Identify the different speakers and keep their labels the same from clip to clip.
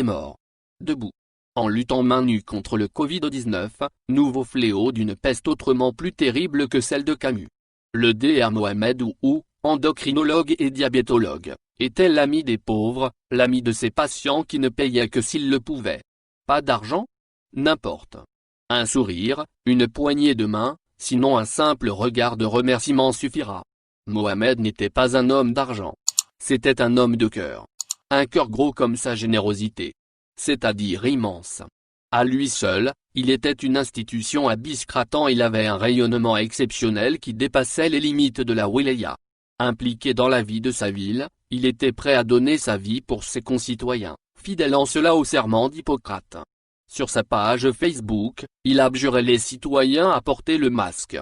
Speaker 1: est mort. Debout. En luttant main nue contre le Covid-19, nouveau fléau d'une peste autrement plus terrible que celle de Camus. Le Dr Mohamed Ou, endocrinologue et diabétologue, était l'ami des pauvres, l'ami de ces patients qui ne payaient que s'ils le pouvaient. Pas d'argent? N'importe. Un sourire, une poignée de main, sinon un simple regard de remerciement suffira. Mohamed n'était pas un homme d'argent. C'était un homme de cœur. Un cœur gros comme sa générosité. C'est-à-dire immense. À lui seul, il était une institution à Biskra-tant il avait un rayonnement exceptionnel qui dépassait les limites de la wilaya. Impliqué dans la vie de sa ville, il était prêt à donner sa vie pour ses concitoyens, fidèle en cela au serment d'Hippocrate. Sur sa page Facebook, il abjurait les citoyens à porter le masque.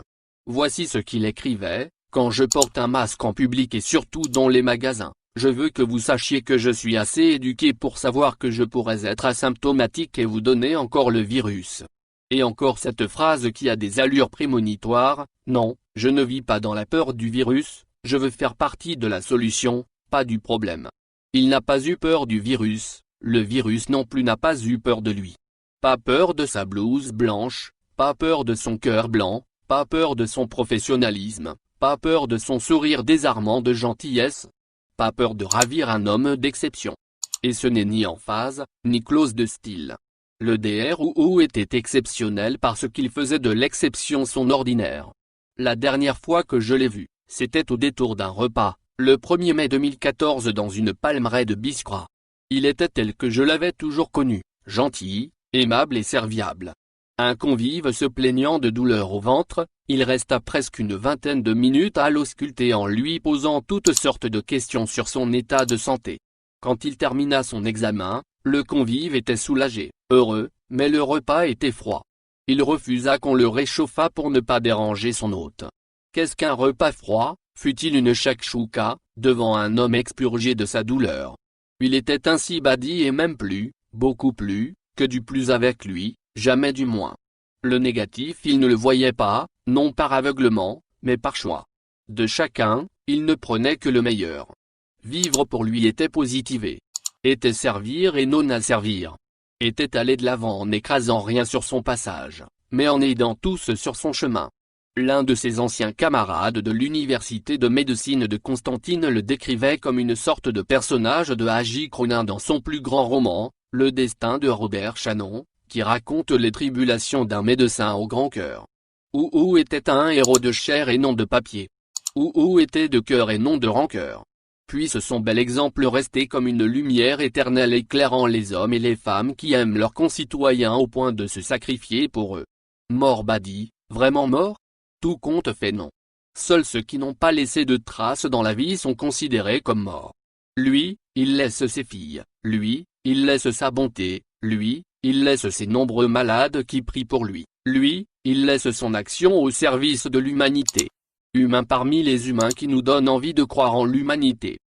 Speaker 1: Voici ce qu'il écrivait: « Quand je porte un masque en public et surtout dans les magasins, je veux que vous sachiez que je suis assez éduqué pour savoir que je pourrais être asymptomatique et vous donner encore le virus. » Et encore cette phrase qui a des allures prémonitoires: « Non, je ne vis pas dans la peur du virus, je veux faire partie de la solution, pas du problème. » Il n'a pas eu peur du virus, le virus non plus n'a pas eu peur de lui. Pas peur de sa blouse blanche, pas peur de son cœur blanc, pas peur de son professionnalisme, pas peur de son sourire désarmant de gentillesse. Pas peur de ravir un homme d'exception. Et ce n'est ni emphase, ni clause de style. Le Dr Ou était exceptionnel parce qu'il faisait de l'exception son ordinaire. La dernière fois que je l'ai vu, c'était au détour d'un repas, le 1er mai 2014 dans une palmeraie de Biskra. Il était tel que je l'avais toujours connu, gentil, aimable et serviable. Un convive se plaignant de douleur au ventre, il resta presque une vingtaine de minutes à l'ausculter en lui posant toutes sortes de questions sur son état de santé. Quand il termina son examen, le convive était soulagé, heureux, mais le repas était froid. Il refusa qu'on le réchauffât pour ne pas déranger son hôte. Qu'est-ce qu'un repas froid, fût-il une shakshuka, devant un homme expurgé de sa douleur? Il était ainsi badi et même plus, beaucoup plus, que du plus avec lui, jamais du moins. Le négatif il ne le voyait pas, non par aveuglement, mais par choix. De chacun, il ne prenait que le meilleur. Vivre pour lui était positiver. Était servir et non asservir. Était aller de l'avant en n'écrasant rien sur son passage, mais en aidant tous sur son chemin. L'un de ses anciens camarades de l'université de médecine de Constantine le décrivait comme une sorte de personnage de Haji Cronin dans son plus grand roman, Le destin de Robert Shannon, qui raconte les tribulations d'un médecin au grand cœur. Ou était un héros de chair et non de papier. Ou était de cœur et non de rancœur. Puisse son bel exemple rester comme une lumière éternelle éclairant les hommes et les femmes qui aiment leurs concitoyens au point de se sacrifier pour eux. Mort badi, vraiment mort? Tout compte fait non. Seuls ceux qui n'ont pas laissé de traces dans la vie sont considérés comme morts. Lui, il laisse ses filles, lui, il laisse sa bonté, lui, il laisse ses nombreux malades qui prient pour lui, lui, il laisse son action au service de l'humanité. Humain parmi les humains qui nous donnent envie de croire en l'humanité.